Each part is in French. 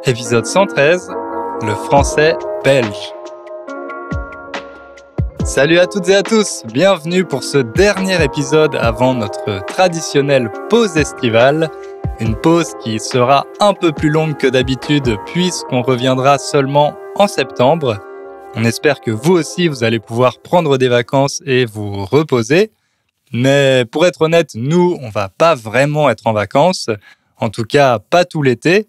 Épisode 113, le français belge. Salut à toutes et à tous, bienvenue pour ce dernier épisode avant notre traditionnelle pause estivale. Une pause qui sera un peu plus longue que d'habitude puisqu'on reviendra seulement en septembre. On espère que vous aussi vous allez pouvoir prendre des vacances et vous reposer. Mais pour être honnête, nous, on va pas vraiment être en vacances. En tout cas, pas tout l'été.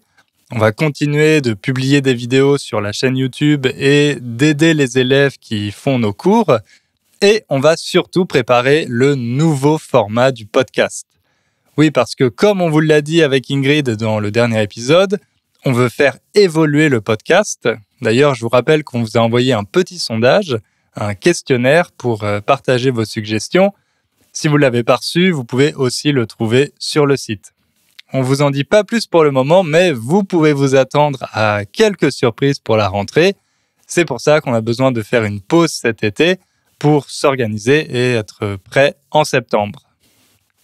On va continuer de publier des vidéos sur la chaîne YouTube et d'aider les élèves qui font nos cours. Et on va surtout préparer le nouveau format du podcast. Oui, parce que comme on vous l'a dit avec Ingrid dans le dernier épisode, on veut faire évoluer le podcast. D'ailleurs, je vous rappelle qu'on vous a envoyé un petit sondage, un questionnaire pour partager vos suggestions. Si vous ne l'avez pas reçu, vous pouvez aussi le trouver sur le site. On ne vous en dit pas plus pour le moment, mais vous pouvez vous attendre à quelques surprises pour la rentrée. C'est pour ça qu'on a besoin de faire une pause cet été pour s'organiser et être prêt en septembre.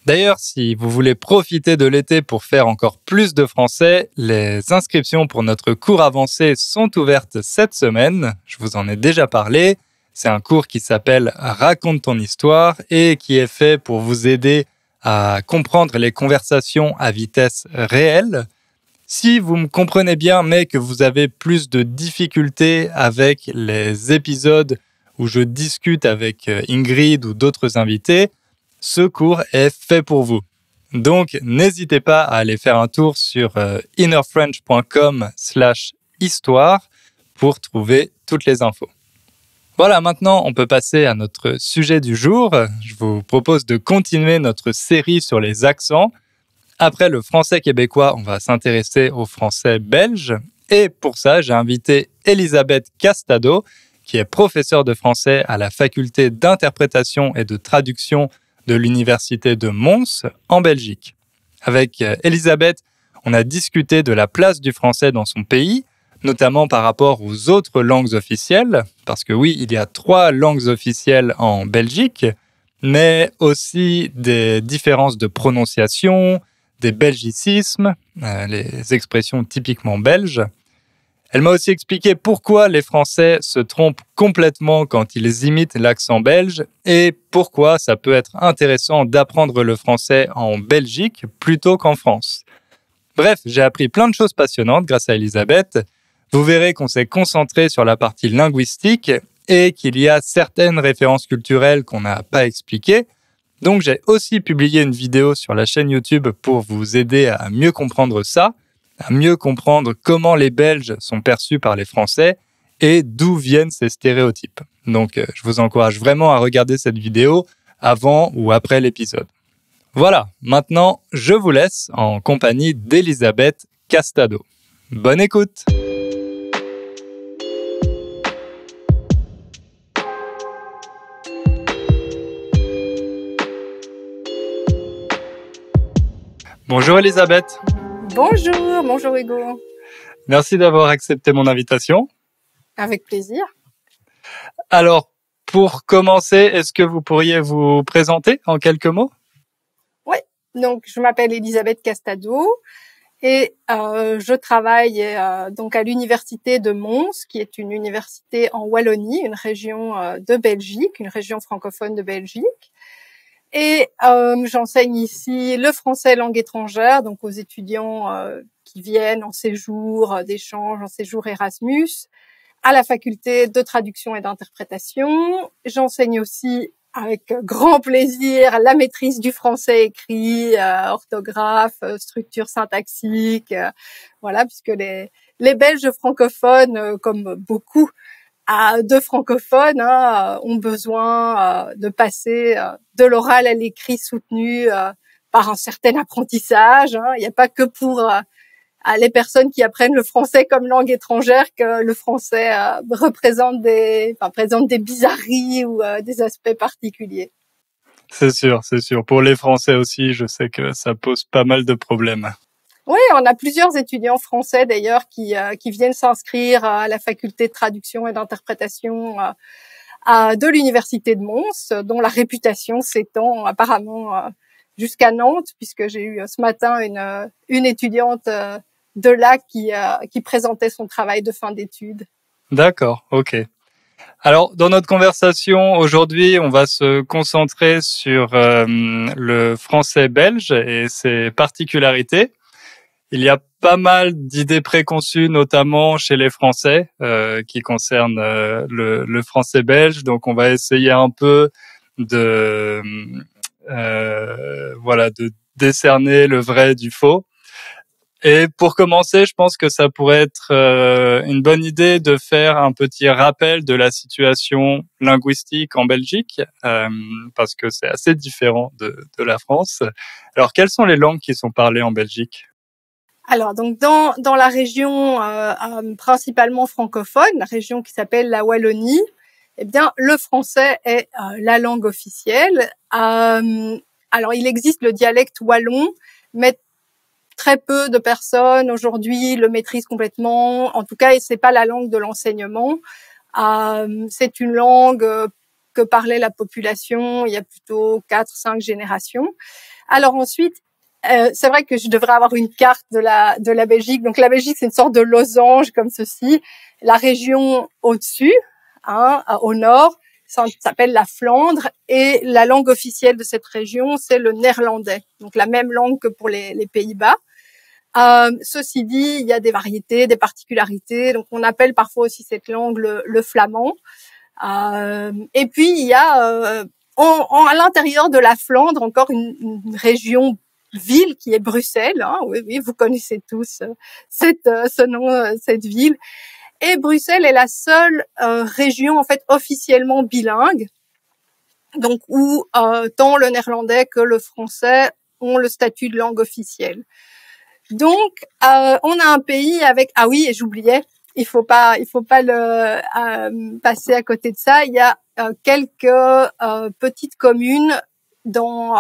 D'ailleurs, si vous voulez profiter de l'été pour faire encore plus de français, les inscriptions pour notre cours avancé sont ouvertes cette semaine. Je vous en ai déjà parlé. C'est un cours qui s'appelle « Raconte ton histoire » et qui est fait pour vous aider à comprendre les conversations à vitesse réelle. Si vous me comprenez bien, mais que vous avez plus de difficultés avec les épisodes où je discute avec Ingrid ou d'autres invités, ce cours est fait pour vous. Donc, n'hésitez pas à aller faire un tour sur innerfrench.com/histoire pour trouver toutes les infos. Voilà, maintenant, on peut passer à notre sujet du jour. Je vous propose de continuer notre série sur les accents. Après le français québécois, on va s'intéresser au français belge. Et pour ça, j'ai invité Elisabeth Castado, qui est professeure de français à la faculté d'interprétation et de traduction de l'université de Mons, en Belgique. Avec Elisabeth, on a discuté de la place du français dans son pays, notamment par rapport aux autres langues officielles, parce que oui, il y a 3 langues officielles en Belgique, mais aussi des différences de prononciation, des belgicismes, les expressions typiquement belges. Elle m'a aussi expliqué pourquoi les Français se trompent complètement quand ils imitent l'accent belge et pourquoi ça peut être intéressant d'apprendre le français en Belgique plutôt qu'en France. Bref, j'ai appris plein de choses passionnantes grâce à Elisabeth. Vous verrez qu'on s'est concentré sur la partie linguistique et qu'il y a certaines références culturelles qu'on n'a pas expliquées. Donc j'ai aussi publié une vidéo sur la chaîne YouTube pour vous aider à mieux comprendre ça, à mieux comprendre comment les Belges sont perçus par les Français et d'où viennent ces stéréotypes. Donc je vous encourage vraiment à regarder cette vidéo avant ou après l'épisode. Voilà, maintenant je vous laisse en compagnie d'Elisabeth Castado. Bonne écoute! Bonjour Elisabeth. Bonjour Hugo. Merci d'avoir accepté mon invitation. Avec plaisir. Alors, pour commencer, est-ce que vous pourriez vous présenter en quelques mots? Oui, donc je m'appelle Elisabeth Castado et je travaille donc à l'université de Mons, qui est une université en Wallonie, une région de Belgique, une région francophone de Belgique. Et j'enseigne ici le français langue étrangère, donc aux étudiants qui viennent en séjour d'échange, en séjour Erasmus, à la faculté de traduction et d'interprétation. J'enseigne aussi avec grand plaisir la maîtrise du français écrit, orthographe, structure syntaxique, voilà, puisque les Belges francophones, comme beaucoup de francophones, ont besoin de passer de l'oral à l'écrit soutenu par un certain apprentissage. Il n'y a pas que pour les personnes qui apprennent le français comme langue étrangère que le français présente des bizarreries ou des aspects particuliers. C'est sûr. Pour les Français aussi, je sais que ça pose pas mal de problèmes. Oui, on a plusieurs étudiants français d'ailleurs qui viennent s'inscrire à la faculté de traduction et d'interprétation de l'université de Mons, dont la réputation s'étend apparemment jusqu'à Nantes, puisque j'ai eu ce matin une étudiante de là qui présentait son travail de fin d'études. D'accord, ok. Alors, dans notre conversation aujourd'hui, on va se concentrer sur le français belge et ses particularités. Il y a pas mal d'idées préconçues, notamment chez les Français, qui concernent le français belge. Donc, on va essayer un peu de de décerner le vrai du faux. Et pour commencer, je pense que ça pourrait être une bonne idée de faire un petit rappel de la situation linguistique en Belgique, parce que c'est assez différent de la France. Alors, quelles sont les langues qui sont parlées en Belgique ? Alors, donc dans la région principalement francophone, la région qui s'appelle la Wallonie, eh bien, le français est la langue officielle. Alors, il existe le dialecte wallon, mais très peu de personnes aujourd'hui le maîtrisent complètement. En tout cas, c'est pas la langue de l'enseignement. C'est une langue que parlait la population il y a plutôt 4-5 générations. Alors ensuite, c'est vrai que je devrais avoir une carte de la Belgique. Donc la Belgique, c'est une sorte de losange comme ceci. La région au-dessus, au nord, ça s'appelle la Flandre, et la langue officielle de cette région, c'est le néerlandais. Donc la même langue que pour les Pays-Bas. Ceci dit, il y a des variétés, des particularités. Donc, on appelle parfois aussi cette langue le flamand. Et puis, il y a à l'intérieur de la Flandre encore une région ville qui est Bruxelles. Oui, vous connaissez tous ce nom, cette ville. Et Bruxelles est la seule région en fait officiellement bilingue. Donc, où tant le néerlandais que le français ont le statut de langue officielle. Donc, on a un pays avec, ah oui, et j'oubliais, il faut pas le passer à côté de ça. Il y a quelques petites communes dans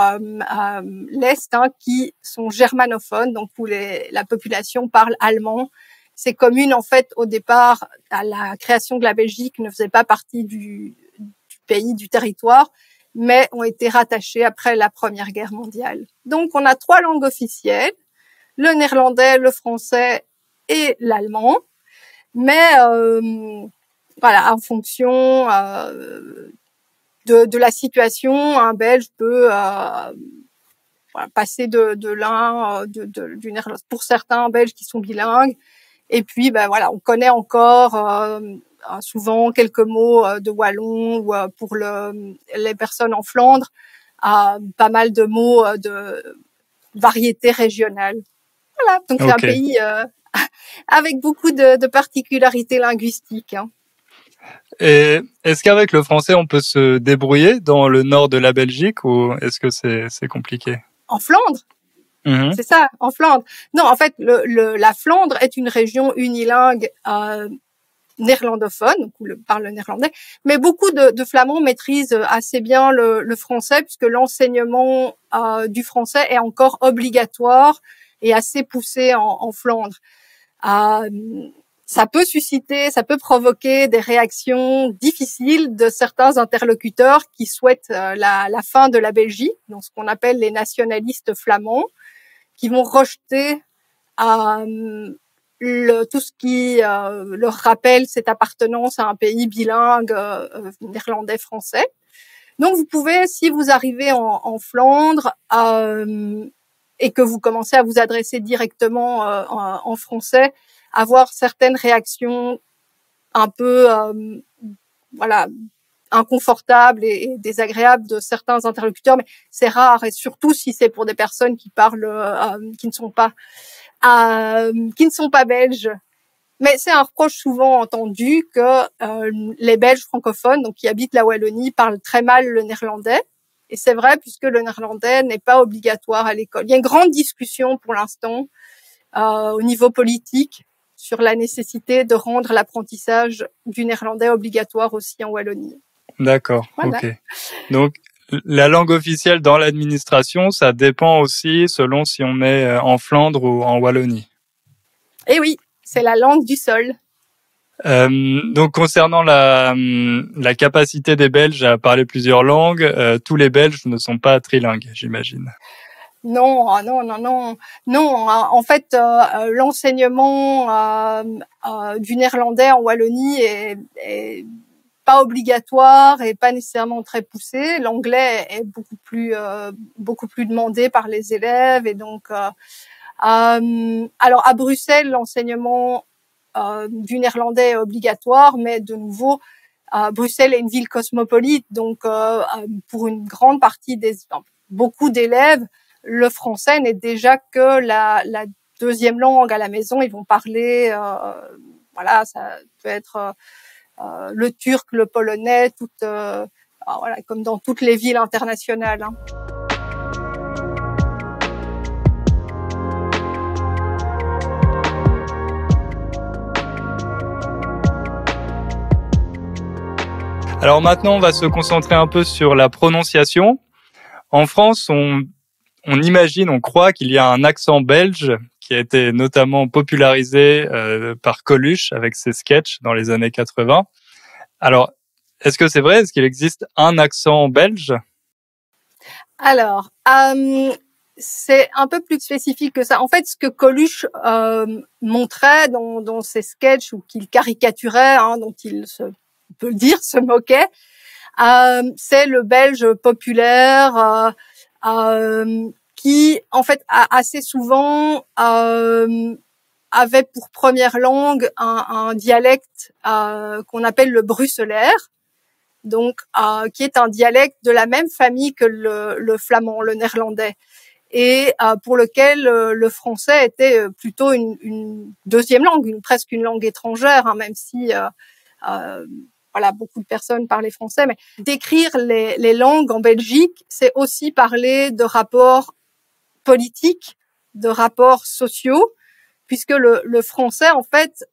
l'est qui sont germanophones, donc où la population parle allemand. Ces communes, en fait, au départ, à la création de la Belgique, ne faisaient pas partie du pays, du territoire, mais ont été rattachées après la Première Guerre mondiale. Donc, on a 3 langues officielles. Le néerlandais, le français et l'allemand. Mais en fonction de la situation, un Belge peut passer de l'un du néerlandais. Pour certains Belges qui sont bilingues. Et puis, on connaît encore souvent quelques mots de wallon, ou pour les personnes en Flandre, pas mal de mots de variété régionale. Voilà, donc c'est un pays avec beaucoup de particularités linguistiques. Et est-ce qu'avec le français, on peut se débrouiller dans le nord de la Belgique, ou est-ce que c'est compliqué ? En Flandre ? C'est ça, en Flandre. Non, en fait, la Flandre est une région unilingue néerlandophone, donc où parle le néerlandais, mais beaucoup de Flamands maîtrisent assez bien le français, puisque l'enseignement du français est encore obligatoire et assez poussé en Flandre. Ça peut provoquer des réactions difficiles de certains interlocuteurs qui souhaitent la fin de la Belgique, donc ce qu'on appelle les nationalistes flamands, qui vont rejeter tout ce qui leur rappelle cette appartenance à un pays bilingue néerlandais-français. Donc vous pouvez, si vous arrivez en Flandre et que vous commencez à vous adresser directement en français, avoir certaines réactions un peu inconfortables et désagréables de certains interlocuteurs, mais c'est rare, et surtout si c'est pour des personnes qui parlent qui ne sont pas belges. Mais c'est un reproche souvent entendu que les Belges francophones, donc qui habitent la Wallonie, parlent très mal le néerlandais. Et c'est vrai, puisque le néerlandais n'est pas obligatoire à l'école. Il y a une grande discussion pour l'instant au niveau politique sur la nécessité de rendre l'apprentissage du néerlandais obligatoire aussi en Wallonie. D'accord, voilà. Ok. Donc, la langue officielle dans l'administration, ça dépend aussi selon si on est en Flandre ou en Wallonie. Eh oui, c'est la langue du sol. Donc, concernant la capacité des Belges à parler plusieurs langues, tous les Belges ne sont pas trilingues, j'imagine. Non, non. En fait, l'enseignement du néerlandais en Wallonie est pas obligatoire et pas nécessairement très poussé. L'anglais est beaucoup plus demandé par les élèves et donc alors à Bruxelles, l'enseignement du néerlandais est obligatoire, mais de nouveau, Bruxelles est une ville cosmopolite, donc pour une grande partie beaucoup d'élèves, le français n'est déjà que la deuxième langue à la maison. Ils vont parler, voilà, ça peut être le turc, le polonais, voilà, comme dans toutes les villes internationales. Hein. Alors maintenant, on va se concentrer un peu sur la prononciation. En France, on imagine, on croit qu'il y a un accent belge qui a été notamment popularisé par Coluche avec ses sketchs dans les années 80. Alors, est-ce que c'est vrai? Est-ce qu'il existe un accent belge? Alors, c'est un peu plus spécifique que ça. En fait, ce que Coluche montrait dans ses sketchs ou qu'il caricaturait, hein, dont on peut le dire, se moquait, c'est le belge populaire qui, en fait, assez souvent avait pour première langue un dialecte qu'on appelle le bruxellaire, donc qui est un dialecte de la même famille que le flamand, le néerlandais, et pour lequel le français était plutôt une deuxième langue, presque une langue étrangère, hein, même si voilà, beaucoup de personnes parlaient français. Mais décrire les langues en Belgique, c'est aussi parler de rapports politiques, de rapports sociaux, puisque le français, en fait,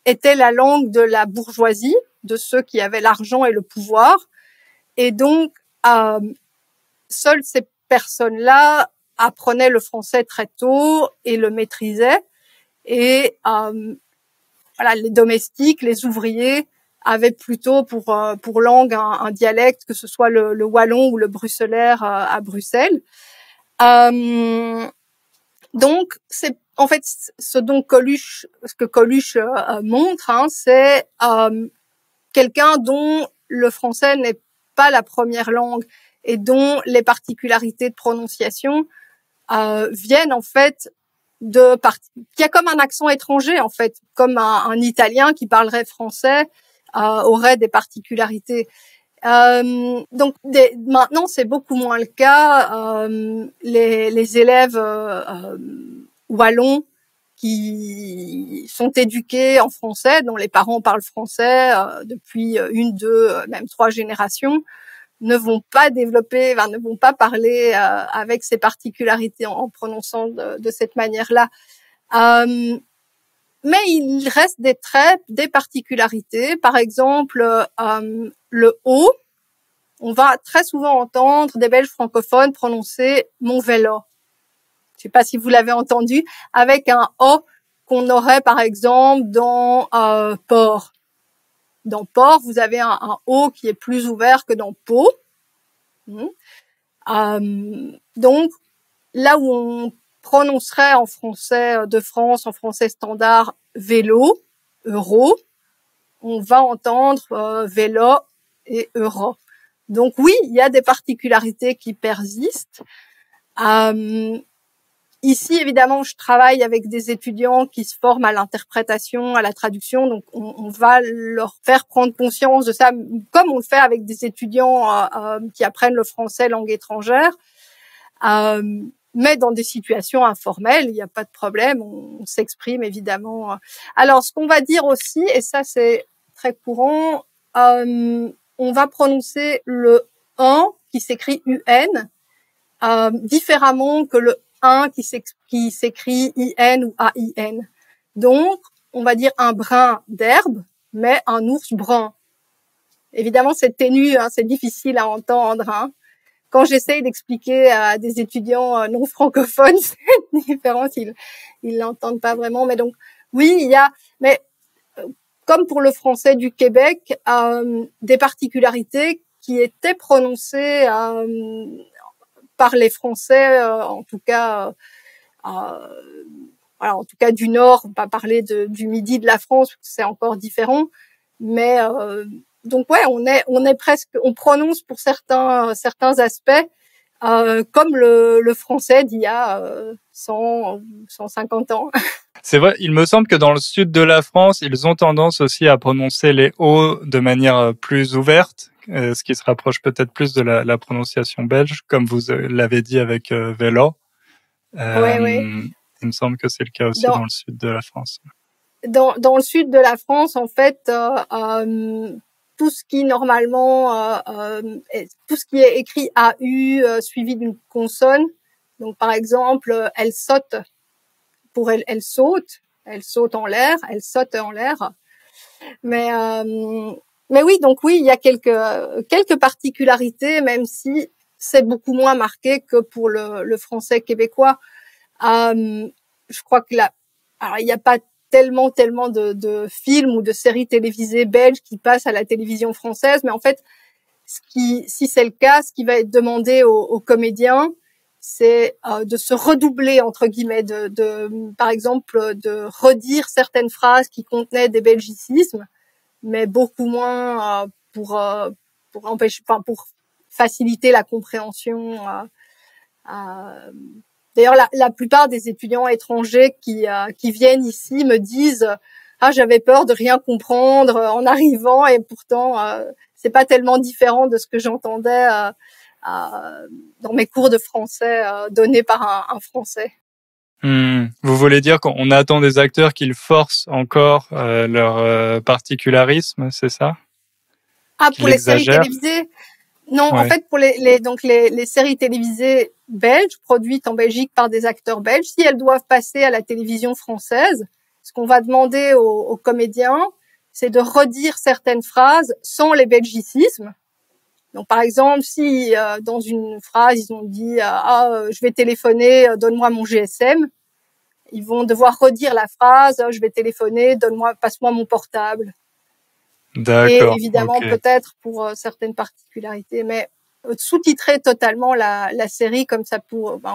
était la langue de la bourgeoisie, de ceux qui avaient l'argent et le pouvoir. Et donc, seules ces personnes-là apprenaient le français très tôt et le maîtrisaient. Et voilà, les domestiques, les ouvriers avaient plutôt pour langue un dialecte, que ce soit le wallon ou le bruxellaire à Bruxelles. Donc, c'est en fait ce que Coluche montre, hein, c'est quelqu'un dont le français n'est pas la première langue et dont les particularités de prononciation viennent en fait qui a comme un accent étranger en fait, comme un Italien qui parlerait français aurait des particularités. Donc maintenant c'est beaucoup moins le cas. Les élèves wallons qui sont éduqués en français, dont les parents parlent français depuis une, deux, même trois générations, ne vont pas parler avec ces particularités en prononçant de cette manière-là. Mais il reste des traits, des particularités. Par exemple, le O, on va très souvent entendre des Belges francophones prononcer mon vélo. Je ne sais pas si vous l'avez entendu, avec un O qu'on aurait par exemple dans port. Dans port, vous avez un O qui est plus ouvert que dans pot. Donc, là où on prononcerait en français de France, en français standard, vélo, euro, on va entendre vélo et euro. Donc oui, il y a des particularités qui persistent. Ici, évidemment, je travaille avec des étudiants qui se forment à l'interprétation, à la traduction, donc on va leur faire prendre conscience de ça, comme on le fait avec des étudiants qui apprennent le français langue étrangère, mais dans des situations informelles, il n'y a pas de problème, on s'exprime évidemment. Alors, ce qu'on va dire aussi, et ça c'est très courant, on va prononcer le « un » qui s'écrit « un » différemment que le un qui s'écrit IN ou AIN. Donc, on va dire un brin d'herbe, mais un ours brun. Évidemment, c'est ténu, hein, c'est difficile à entendre. Hein. Quand j'essaye d'expliquer à des étudiants non francophones cette différence, ils l'entendent pas vraiment. Mais donc, oui, il y a, mais comme pour le français du Québec, des particularités qui étaient prononcées parler français, en tout cas, voilà, en tout cas du Nord, pas parler du Midi de la France, c'est encore différent. Mais donc ouais, on est presque, on prononce pour certains aspects comme le français d'il y a 100, 150 ans. C'est vrai, il me semble que dans le sud de la France, ils ont tendance aussi à prononcer les O de manière plus ouverte, ce qui se rapproche peut-être plus de la prononciation belge, comme vous l'avez dit avec vélo. Ouais, ouais. Il me semble que c'est le cas aussi dans le sud de la France. Dans le sud de la France, en fait, tout ce qui normalement, tout ce qui est écrit AU suivi d'une consonne. Donc par exemple, elle saute pour elle saute en l'air, elle saute en l'air. Mais oui, donc oui, il y a quelques particularités, même si c'est beaucoup moins marqué que pour le français québécois. Je crois que alors il n'y a pas tellement de films ou de séries télévisées belges qui passent à la télévision française, mais en fait, si c'est le cas, ce qui va être demandé aux comédiens, c'est de se redoubler entre guillemets, par exemple, de redire certaines phrases qui contenaient des belgicismes, mais beaucoup moins pour empêcher, enfin pour faciliter la compréhension. D'ailleurs, la plupart des étudiants étrangers qui viennent ici me disent j'avais peur de rien comprendre en arrivant, et pourtant c'est pas tellement différent de ce que j'entendais dans mes cours de français donnés par un Français. Vous voulez dire qu'on attend des acteurs qu'ils forcent encore leur particularisme, c'est ça? Pour les séries télévisées? Non, ouais. En fait, pour les séries télévisées belges produites en Belgique par des acteurs belges, si elles doivent passer à la télévision française, ce qu'on va demander aux comédiens, c'est de redire certaines phrases sans les belgicismes. Donc, par exemple, si dans une phrase ils ont dit je vais téléphoner, donne-moi mon GSM, ils vont devoir redire la phrase je vais téléphoner, passe-moi mon portable. D'accord. Et évidemment, peut-être pour certaines particularités, mais sous-titrer totalement la série comme ça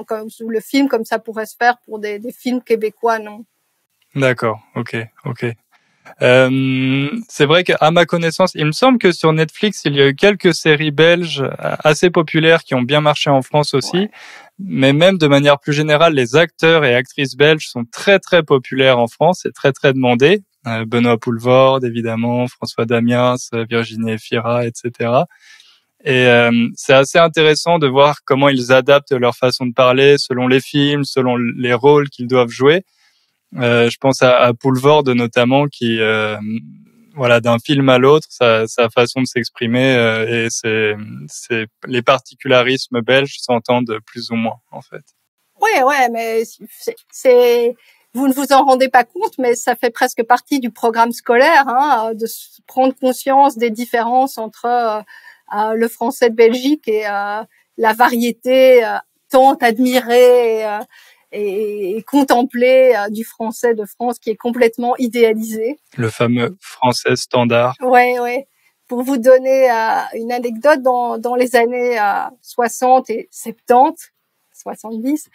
comme le film comme ça pourrait se faire pour des films québécois, non. D'accord. Ok. C'est vrai qu'à ma connaissance, il me semble que sur Netflix, il y a eu quelques séries belges assez populaires qui ont bien marché en France aussi. Ouais. Mais même de manière plus générale, les acteurs et actrices belges sont très très populaires en France et très très demandés. Benoît Poelvoorde, évidemment, François Damiens, Virginie Efira, etc. Et c'est assez intéressant de voir comment ils adaptent leur façon de parler selon les films, selon les rôles qu'ils doivent jouer. Je pense à Poelvoorde notamment qui, voilà, d'un film à l'autre, sa façon de s'exprimer et c'est les particularismes belges s'entendent plus ou moins en fait. Ouais, mais c'est vous ne vous en rendez pas compte, mais ça fait presque partie du programme scolaire, de prendre conscience des différences entre le français de Belgique et la variété tant admirée et contemplée du français de France qui est complètement idéalisé. Le fameux français standard. Ouais. Pour vous donner une anecdote, dans les années 60 et 70, 70,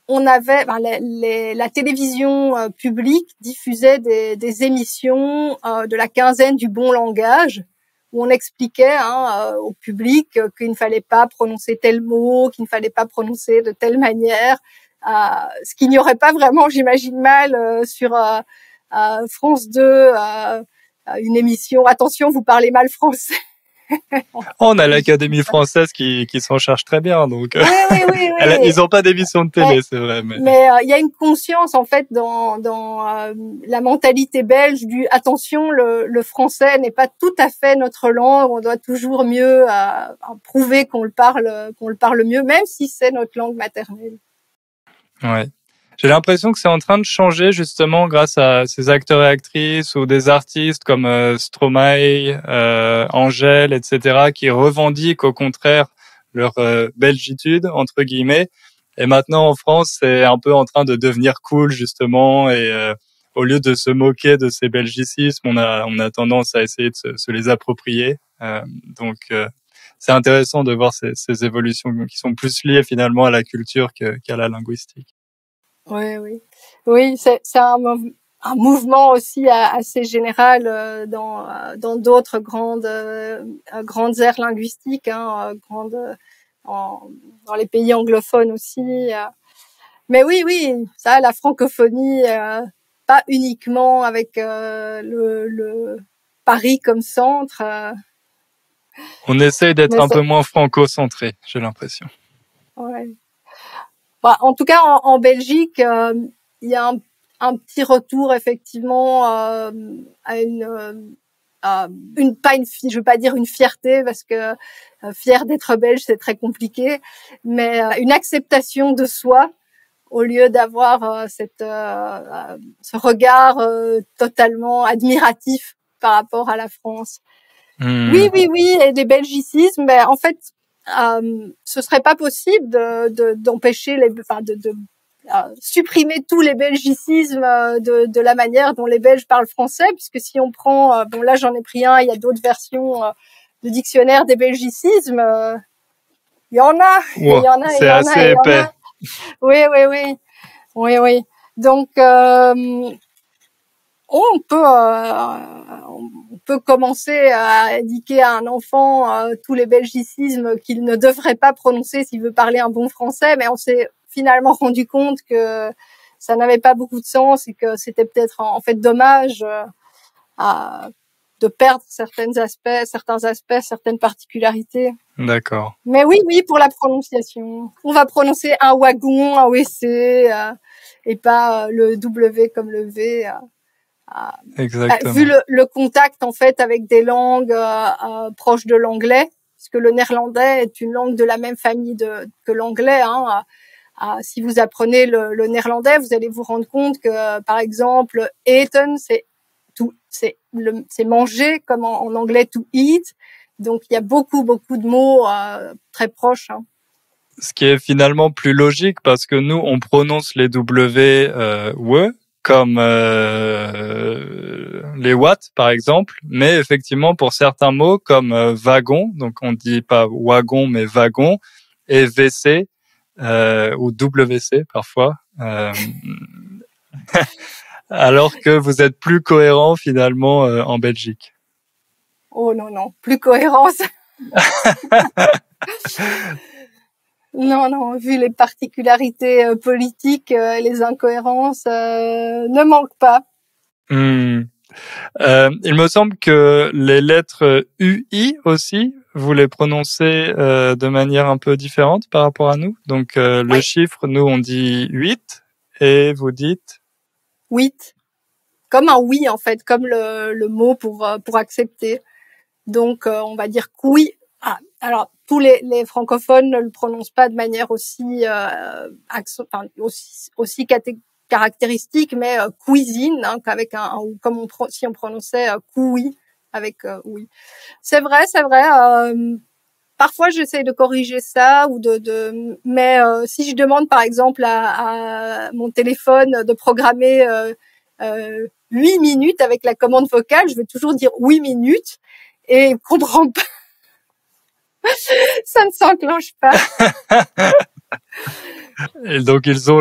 on avait la télévision publique diffusait des émissions de la quinzaine du bon langage où on expliquait au public qu'il ne fallait pas prononcer tel mot, qu'il ne fallait pas prononcer de telle manière, ce qu'il n'y aurait pas vraiment, j'imagine mal, sur France 2, une émission. Attention, vous parlez mal français. On a l'Académie française qui s'en charge très bien, donc oui. Ils n'ont pas d'émission de télé, c'est vrai. Mais y a une conscience en fait dans la mentalité belge du attention, le français n'est pas tout à fait notre langue, on doit toujours mieux prouver qu'on le parle mieux, même si c'est notre langue maternelle. Ouais. J'ai l'impression que c'est en train de changer justement grâce à ces acteurs et actrices ou des artistes comme Stromae, Angèle, etc. qui revendiquent au contraire leur belgitude entre guillemets. Et maintenant en France, c'est un peu en train de devenir cool justement. Et au lieu de se moquer de ces belgicismes, on a tendance à essayer de se les approprier. Donc c'est intéressant de voir ces évolutions qui sont plus liées finalement à la culture qu'à la linguistique. Oui, oui. Oui, c'est un mouvement aussi assez général dans d'autres grandes aires linguistiques, hein, dans les pays anglophones aussi. Mais oui, ça, la francophonie, pas uniquement avec le Paris comme centre. On essaye d'être Mais un peu moins franco-centré, j'ai l'impression. ouais. Bah, en tout cas, en Belgique, il y a un petit retour effectivement à je veux pas dire une fierté parce que fier d'être belge c'est très compliqué, mais une acceptation de soi au lieu d'avoir ce regard totalement admiratif par rapport à la France. Oui, et des belgicismes, mais en fait, ce serait pas possible d'empêcher de supprimer tous les belgicismes de la manière dont les Belges parlent français, puisque si on prend, bon là j'en ai pris un, il y a d'autres versions de dictionnaire des belgicismes, il y en a, Wow, il y en a, c'est assez épais. Oui. Donc on peut commencer à indiquer à un enfant tous les belgicismes qu'il ne devrait pas prononcer s'il veut parler un bon français, mais on s'est finalement rendu compte que ça n'avait pas beaucoup de sens et que c'était peut-être en fait dommage de perdre certains aspects, certaines particularités. D'accord. Mais oui, pour la prononciation. On va prononcer un wagon, un WC, et pas le W comme le V. Exactement. Vu le contact en fait avec des langues proches de l'anglais, parce que le néerlandais est une langue de la même famille que l'anglais. Hein. Si vous apprenez le néerlandais, vous allez vous rendre compte que, par exemple, eten, c'est manger, comme en anglais to eat. Donc il y a beaucoup de mots très proches. Hein. Ce qui est finalement plus logique parce que nous on prononce les W we comme les watts par exemple, mais effectivement pour certains mots comme wagon, donc on dit pas wagon mais wagon, et WC ou WC parfois, alors que vous êtes plus cohérent finalement en Belgique. Oh non, plus cohérence. Non, vu les particularités politiques, les incohérences ne manquent pas. Il me semble que les lettres UI aussi, vous les prononcez de manière un peu différente par rapport à nous. Donc le chiffre, nous on dit 8 et vous dites 8. Comme un oui en fait, comme le mot pour accepter. Donc on va dire oui. Alors tous les francophones ne le prononcent pas de manière aussi aussi caractéristique, mais cuisine, hein, avec comme si on prononçait oui avec oui. C'est vrai. Parfois j'essaie de corriger ça mais si je demande par exemple à mon téléphone de programmer 8 minutes avec la commande vocale, je vais toujours dire 8 minutes et il comprend pas. Ça ne s'enclenche pas. Et donc ils ont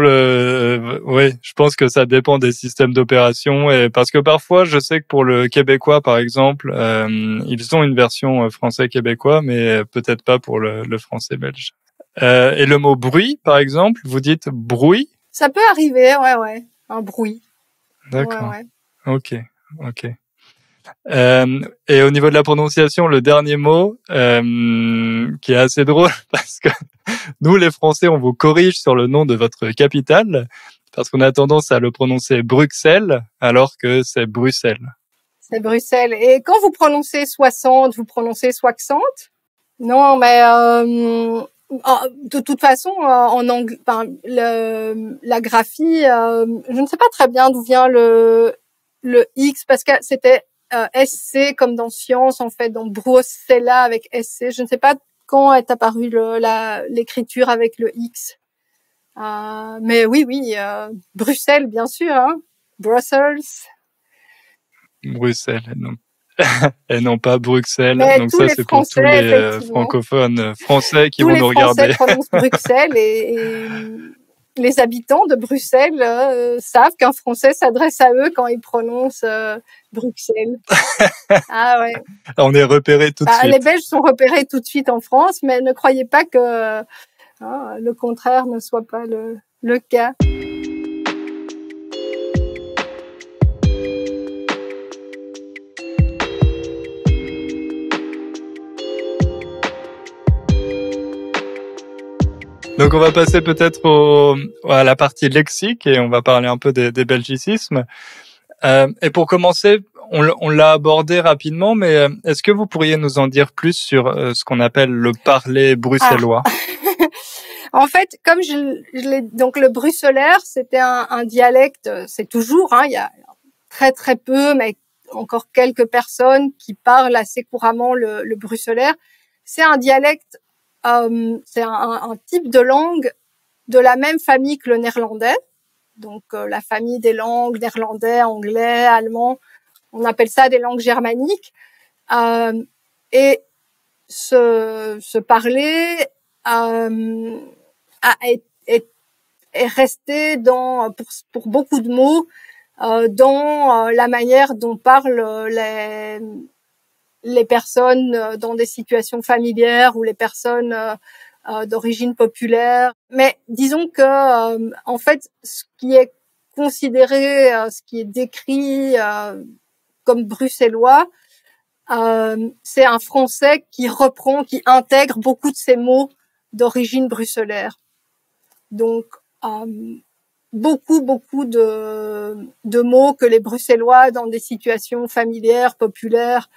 oui, je pense que ça dépend des systèmes d'opération et parce que parfois je sais que pour le québécois par exemple, ils ont une version français québécois mais peut-être pas pour le français belge. Et le mot bruit par exemple, vous dites bruit? Ça peut arriver, ouais, un bruit. D'accord. Ouais. OK. Et au niveau de la prononciation, le dernier mot qui est assez drôle parce que nous les Français on vous corrige sur le nom de votre capitale parce qu'on a tendance à le prononcer Bruxelles alors que c'est Bruxelles. C'est Bruxelles. Et quand vous prononcez 60, vous prononcez 60? Non, mais de toute façon en anglais, la graphie, je ne sais pas très bien d'où vient le X parce que c'était SC comme dans science en fait, dans Bruxelles avec SC. Je ne sais pas quand est apparue l'écriture avec le X. Mais oui, Bruxelles bien sûr, hein. Brussels. Bruxelles. Donc. Et non pas Bruxelles. Mais donc tous ça, les c'est pour tous Français, les francophones français qui tous vont les nous Français regarder. prononcent Bruxelles et les habitants de Bruxelles savent qu'un Français s'adresse à eux quand ils prononcent Bruxelles. Ah ouais. On est repéré tout de suite. Les Belges sont repérés tout de suite en France, mais ne croyez pas que le contraire ne soit pas le cas. Donc on va passer peut-être à la partie lexique et on va parler un peu des belgicismes. Et pour commencer, on l'a abordé rapidement, mais est-ce que vous pourriez nous en dire plus sur ce qu'on appelle le parler bruxellois? En fait, comme donc le bruxellaire, c'était un dialecte, c'est toujours, il y a très très peu, mais encore quelques personnes qui parlent assez couramment le bruxellaire. C'est un dialecte, c'est un type de langue de la même famille que le néerlandais. Donc la famille des langues, néerlandais, anglais, allemand, on appelle ça des langues germaniques. Et se parler est resté pour beaucoup de mots dans la manière dont parlent les personnes dans des situations familières ou les personnes d'origine populaire. Mais disons que en fait, ce qui est considéré, ce qui est décrit comme bruxellois, c'est un français qui intègre beaucoup de ces mots d'origine bruxellaire. Donc beaucoup de mots que les Bruxellois dans des situations familières, populaires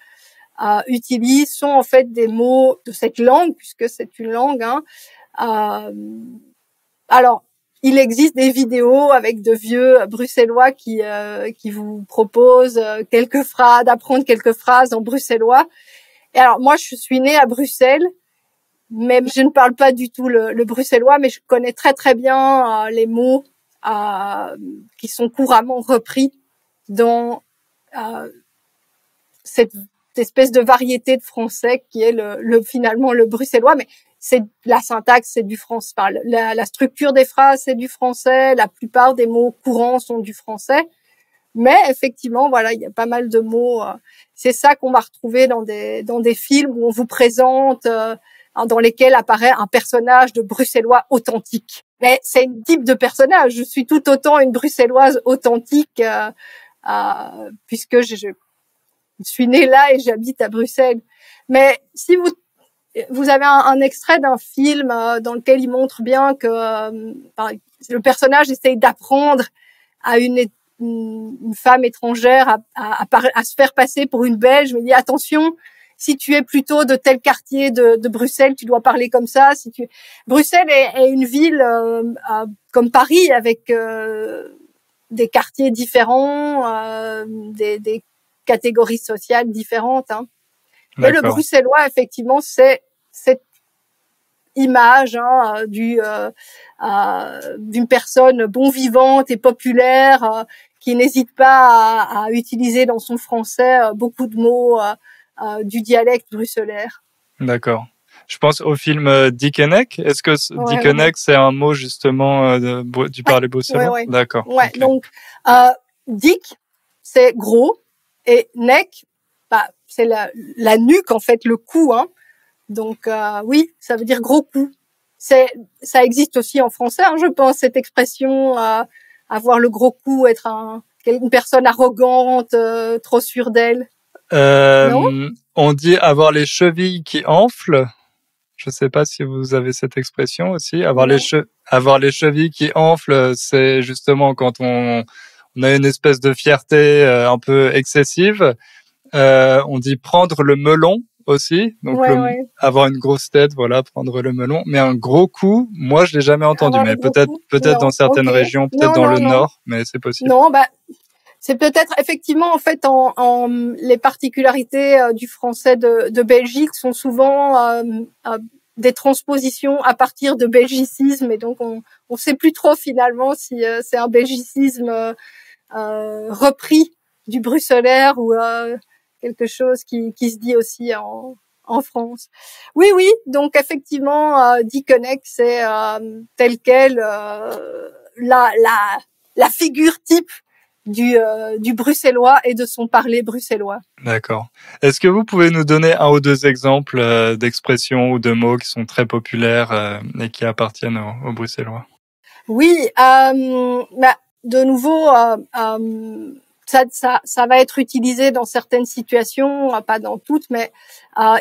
utilisent sont en fait des mots de cette langue, puisque c'est une langue. Alors, il existe des vidéos avec de vieux Bruxellois qui vous proposent d'apprendre quelques phrases en bruxellois. Et alors, moi, je suis née à Bruxelles, mais je ne parle pas du tout le bruxellois, mais je connais très très bien les mots qui sont couramment repris dans cette espèce de variété de français qui est finalement le bruxellois. Mais c'est la syntaxe, c'est du français. La structure des phrases, c'est du français. La plupart des mots courants sont du français. Mais effectivement, voilà, il y a pas mal de mots. C'est ça qu'on va retrouver dans des films où on vous présente, dans lesquels apparaît un personnage de bruxellois authentique. Mais c'est un type de personnage. Je suis tout autant une bruxelloise authentique, puisque je suis née là et j'habite à Bruxelles. Mais si vous avez un extrait d'un film dans lequel il montre bien que le personnage essaye d'apprendre à une femme étrangère à se faire passer pour une Belge, mais il dit attention, si tu es plutôt de tel quartier de Bruxelles, tu dois parler comme ça. Bruxelles est une ville comme Paris avec des quartiers différents, des catégories sociales différentes. Et le bruxellois, effectivement, c'est cette image d'une personne bon vivante et populaire qui n'hésite pas à utiliser dans son français beaucoup de mots du dialecte bruxellaire. D'accord. Je pense au film Dickeneck. Est-ce que Dickeneck, c'est un mot justement du parler bruxellois? Ouais. D'accord. Ouais, okay. Donc Dick, c'est gros, et neck, c'est la nuque, en fait, le cou. Donc oui, ça veut dire gros cou. Ça existe aussi en français, je pense, cette expression avoir le gros cou, être une personne arrogante, trop sûre d'elle. Non ? On dit avoir les chevilles qui enflent. Je sais pas si vous avez cette expression aussi. Avoir les chevilles qui enflent, c'est justement quand on a une espèce de fierté un peu excessive. On dit prendre le melon aussi. Donc avoir une grosse tête, voilà, prendre le melon. Mais un gros coup, moi je l'ai jamais entendu. Mais peut-être dans certaines régions, peut-être dans le nord, mais c'est possible. Non, c'est peut-être effectivement en fait en les particularités du français de Belgique sont souvent des transpositions à partir de belgicisme, et donc on sait plus trop finalement si c'est un belgicisme repris du bruxellaire ou quelque chose qui se dit aussi en France. Oui, oui. Donc effectivement, Dickeneck, c'est tel quel la figure type du bruxellois et de son parler bruxellois. D'accord. Est-ce que vous pouvez nous donner un ou deux exemples d'expressions ou de mots qui sont très populaires et qui appartiennent aux bruxellois? Oui, de nouveau, ça va être utilisé dans certaines situations, pas dans toutes, mais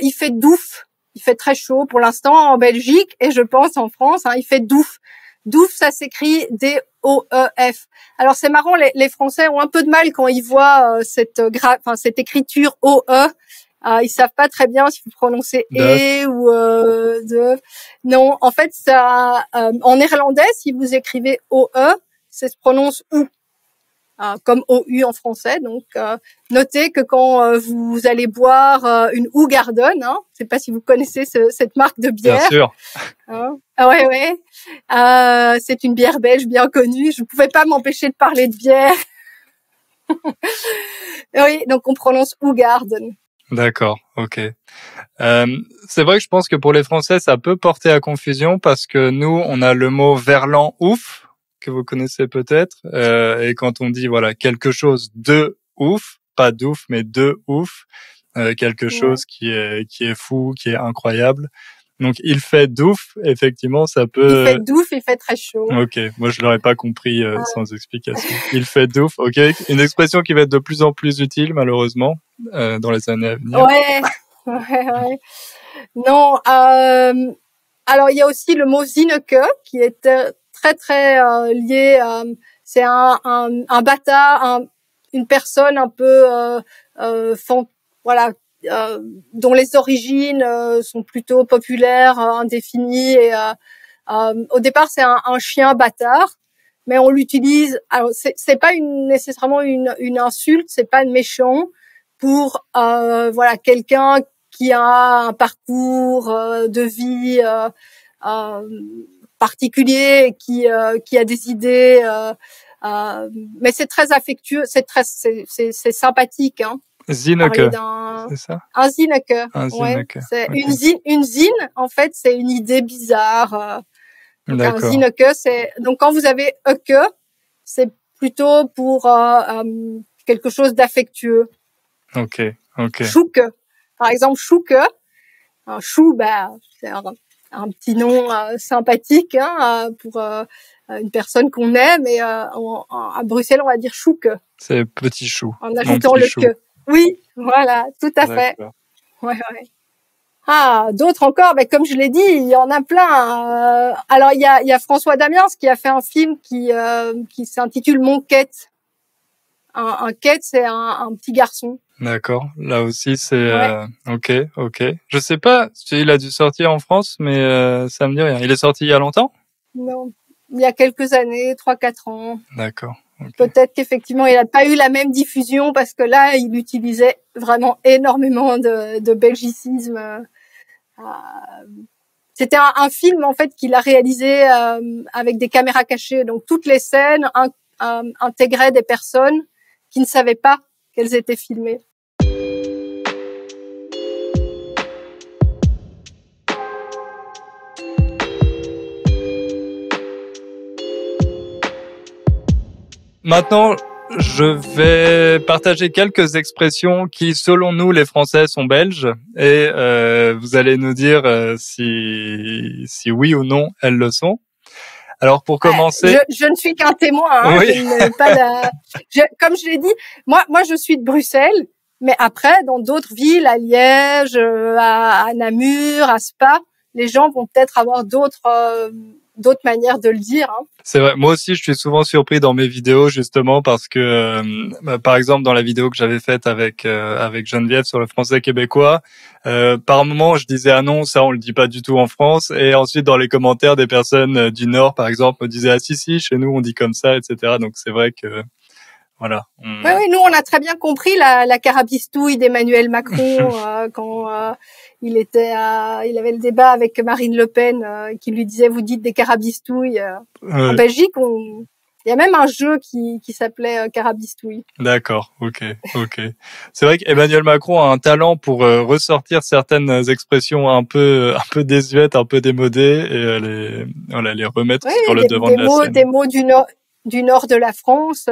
il fait douf, il fait très chaud pour l'instant en Belgique et je pense en France, il fait douf. Douf, ça s'écrit D-O-E-F. Alors c'est marrant, les Français ont un peu de mal quand ils voient cette écriture O-E. Ils savent pas très bien si vous prononcez e ou de. Non, en fait, ça, en néerlandais, si vous écrivez O-E, ça se prononce ou. Comme OU en français. Donc, notez que quand vous allez boire une Hoegaarden, je sais pas si vous connaissez cette marque de bière. Bien sûr. Ouais. C'est une bière belge bien connue. Je ne pouvais pas m'empêcher de parler de bière. Oui, donc on prononce Hoegaarden. D'accord, ok. C'est vrai que je pense que pour les Français, ça peut porter à confusion parce que nous, on a le mot verlan ouf, que vous connaissez peut-être, et quand on dit voilà quelque chose de ouf, pas d'ouf, mais de ouf, quelque chose qui est fou, qui est incroyable. Donc il fait douf, effectivement, ça peut. Il fait douf, il fait très chaud. Ok, moi je l'aurais pas compris sans explication. Il fait douf, ok, une expression qui va être de plus en plus utile malheureusement dans les années à venir. Ouais. Non, alors il y a aussi le mot Zinneke qui est très très lié. C'est un bâtard, une personne un peu dont les origines sont plutôt populaires, indéfinies. Et au départ, c'est un chien bâtard, mais on l'utilise. Alors c'est pas nécessairement une insulte, c'est pas méchant pour quelqu'un qui a un parcours de vie particulier, qui a des idées, mais c'est très affectueux, c'est sympathique. Zinneke, c'est ça? Un Zinneke. Un Zinneke. Ouais, c'est okay. une zine. En fait, c'est une idée bizarre. D'accord. Un Zinneke, c'est donc quand vous avez eke, c'est plutôt pour quelque chose d'affectueux. Ok. Chouke, par exemple, Chouke. Un chou, c'est un petit nom sympathique pour une personne qu'on aime. Et à Bruxelles, on va dire chouque. C'est petit chou. En ajoutant le que. Oui, voilà, tout à fait. Ouais. D'autres encore, comme je l'ai dit, il y en a plein. Alors il y a François Damiens qui a fait un film qui s'intitule Mon quête. Un quête, c'est un petit garçon. D'accord. Là aussi, c'est ok. Je sais pas s'il a dû sortir en France, mais ça me dit rien. Il est sorti il y a longtemps? Non, il y a quelques années, 3-4 ans. D'accord. Okay. Peut-être qu'effectivement, il n'a pas eu la même diffusion parce que là, il utilisait vraiment énormément de belgicisme. C'était un film en fait qu'il a réalisé avec des caméras cachées. Donc toutes les scènes intégraient des personnes qui ne savaient pas qu'elles étaient filmées. Maintenant, je vais partager quelques expressions qui, selon nous, les Français, sont belges, et vous allez nous dire si oui ou non elles le sont. Alors, pour commencer, je ne suis qu'un témoin. Oui. Je n'ai pas comme je l'ai dit, moi, je suis de Bruxelles, mais après, dans d'autres villes, à Liège, à Namur, à Spa, les gens vont peut-être avoir d'autres manières de le dire. C'est vrai. Moi aussi, je suis souvent surpris dans mes vidéos, justement, parce que, par exemple, dans la vidéo que j'avais faite avec Geneviève sur le français québécois, par moment, je disais ah non, ça on le dit pas du tout en France, et ensuite dans les commentaires, des personnes du Nord, par exemple, me disaient ah si, chez nous on dit comme ça, etc. Donc c'est vrai que voilà. Oui, nous on a très bien compris la carabistouille d'Emmanuel Macron quand il avait le débat avec Marine Le Pen qui lui disait vous dites des carabistouilles. En Belgique, Il y a même un jeu qui s'appelait Carabistouille. D'accord, ok. C'est vrai qu'Emmanuel Macron a un talent pour ressortir certaines expressions un peu désuètes, un peu démodées et les remettre sur le devant de la scène. Des mots du nord de la France,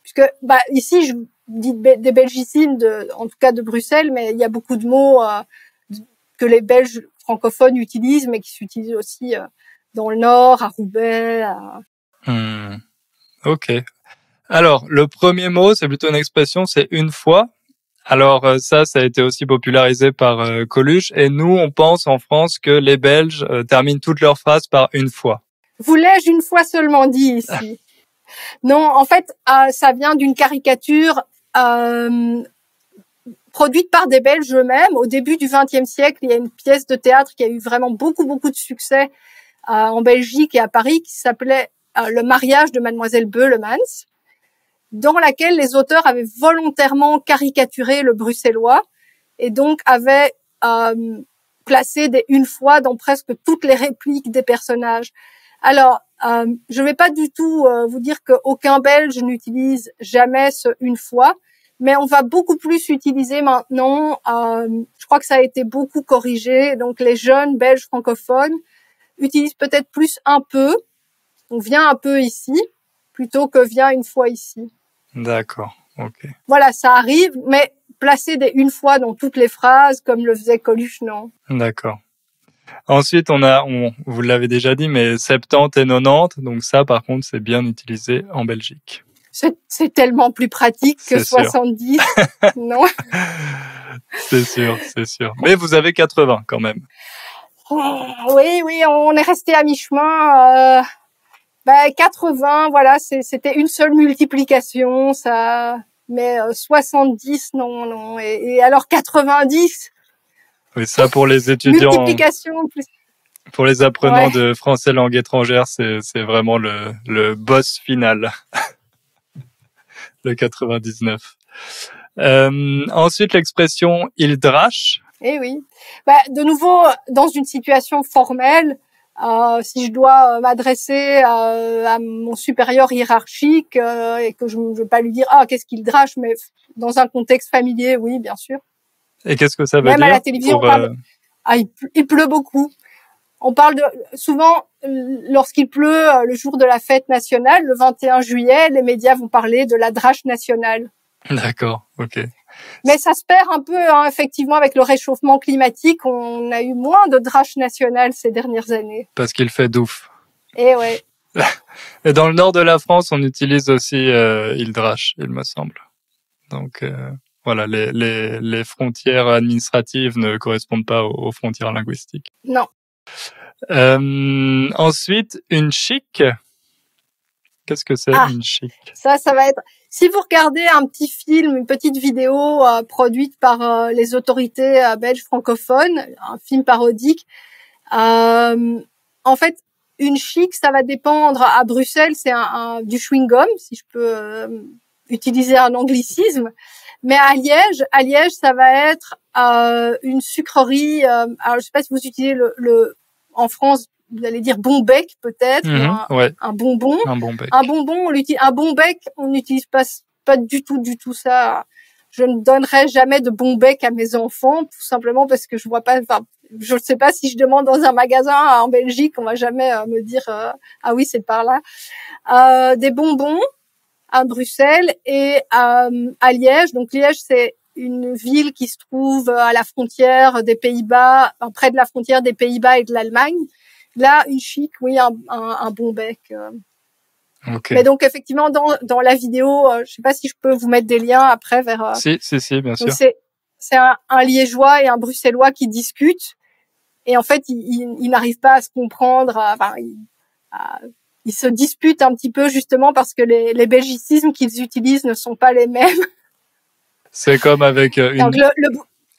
puisque ici je dis des belgicismes en tout cas de Bruxelles, mais il y a beaucoup de mots que les Belges francophones utilisent, mais qui s'utilisent aussi dans le Nord, à Roubaix. Ok. Alors, le premier mot, c'est plutôt une expression, c'est une fois. Alors ça a été aussi popularisé par Coluche. Et nous, on pense en France que les Belges terminent toutes leurs phrases par une fois. Vous l'ai-je une fois seulement dit ici? Non, en fait, ça vient d'une caricature produite par des Belges eux-mêmes. Au début du XXe siècle, il y a une pièce de théâtre qui a eu vraiment beaucoup de succès en Belgique et à Paris, qui s'appelait Le mariage de Mademoiselle Beulemans, dans laquelle les auteurs avaient volontairement caricaturé le bruxellois et donc avaient placé des une fois dans presque toutes les répliques des personnages. Alors, je ne vais pas du tout vous dire qu'aucun Belge n'utilise jamais ce une fois, mais on va beaucoup plus utiliser maintenant. Je crois que ça a été beaucoup corrigé. Donc, les jeunes Belges francophones utilisent peut-être plus un peu. On vient un peu ici plutôt que vient une fois ici. D'accord, ok. Voilà, ça arrive, mais placer des une fois dans toutes les phrases comme le faisait Coluche, non. D'accord. Ensuite, vous l'avez déjà dit, mais 70 et 90, donc ça, par contre, c'est bien utilisé en Belgique. C'est tellement plus pratique que 70, non? C'est sûr. Mais vous avez 80 quand même. Oui, on est resté à mi-chemin. 80, voilà, c'était une seule multiplication, ça. Mais 70, non. Et alors 90? Oui, ça pour les étudiants. Multiplication plus. Pour les apprenants de français langue étrangère, c'est vraiment le boss final. Le 99. Ensuite, l'expression « il drache ». Eh oui. De nouveau, dans une situation formelle, si je dois m'adresser à mon supérieur hiérarchique et que je ne veux pas lui dire « qu'est-ce qu'il drache ?» mais dans un contexte familier, oui, bien sûr. Et qu'est-ce que ça veut dire? Même à la télévision, on parle il pleut beaucoup. On parle souvent, lorsqu'il pleut le jour de la fête nationale, le 21 juillet, les médias vont parler de la drache nationale. D'accord, ok. Mais ça se perd un peu, effectivement, avec le réchauffement climatique. On a eu moins de drache nationale ces dernières années. Parce qu'il fait douf. Et ouais. Et dans le nord de la France, on utilise aussi il drache, il me semble. Donc voilà, les frontières administratives ne correspondent pas aux frontières linguistiques. Non. Ensuite, une chic. Qu'est-ce que c'est une chic? Ça va être... Si vous regardez un petit film, une petite vidéo produite par les autorités belges francophones, un film parodique, en fait, une chic, ça va dépendre. À Bruxelles, c'est du chewing-gum, si je peux utiliser un anglicisme. Mais à Liège, ça va être une sucrerie. Alors, je sais pas si vous utilisez en France, vous allez dire bon bec peut-être, un bonbon. Un bon bec. Un bon bec, on n'utilise pas du tout ça. Je ne donnerai jamais de bon bec à mes enfants, tout simplement parce que je vois pas. Enfin, je ne sais pas si je demande dans un magasin en Belgique, on va jamais me dire ah oui c'est par là. Des bonbons à Bruxelles et à Liège. Donc Liège c'est une ville qui se trouve à la frontière des Pays-Bas, près de la frontière des Pays-Bas et de l'Allemagne. Là, une chic, oui, un bon bec. Okay. Mais donc, effectivement, dans la vidéo, je sais pas si je peux vous mettre des liens après vers... Si, bien sûr. C'est un Liégeois et un Bruxellois qui discutent. Et en fait, ils n'arrivent pas à se comprendre. Ils se disputent un petit peu, justement, parce que les belgicismes qu'ils utilisent ne sont pas les mêmes. C'est comme avec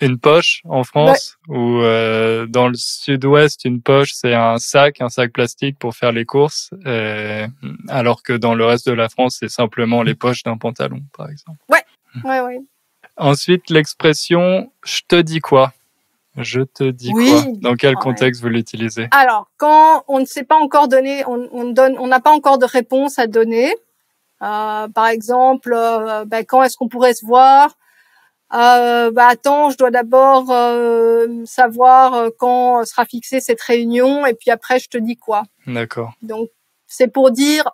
une poche en France, ou dans le sud-ouest, une poche, c'est un sac plastique pour faire les courses, alors que dans le reste de la France, c'est simplement les poches d'un pantalon, par exemple. Ouais. Ensuite, l'expression « je te dis quoi ». Je te dis Oui. quoi? Dans quel Ouais. contexte vous l'utilisez? Alors, quand on ne sait pas encore donner, on n'a pas encore de réponse à donner. Par exemple, quand est-ce qu'on pourrait se voir? Attends, je dois d'abord savoir quand sera fixée cette réunion, et puis après je te dis quoi. D'accord. Donc c'est pour dire,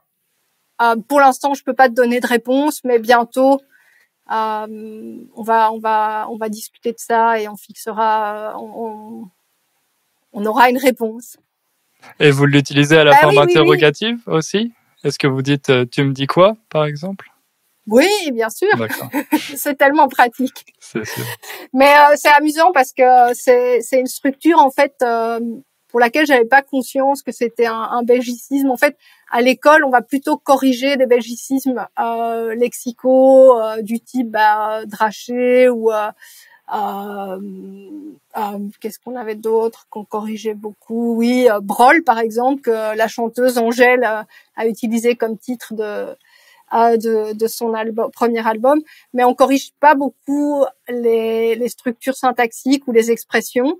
pour l'instant je peux pas te donner de réponse, mais bientôt on va discuter de ça et on fixera, on aura une réponse. Et vous l'utilisez à la forme oui. interrogative aussi? Est-ce que vous dites tu me dis quoi, par exemple? Oui, bien sûr. D'accord. C'est tellement pratique. C'est sûr. Mais c'est amusant parce que c'est une structure en fait pour laquelle j'avais pas conscience que c'était un belgicisme. En fait, à l'école, on va plutôt corriger des belgicismes lexicaux du type draché ou qu'est-ce qu'on avait d'autre qu'on corrigeait beaucoup? Oui, Brol par exemple, que la chanteuse Angèle a utilisé comme titre de son premier album, mais on corrige pas beaucoup les structures syntaxiques ou les expressions.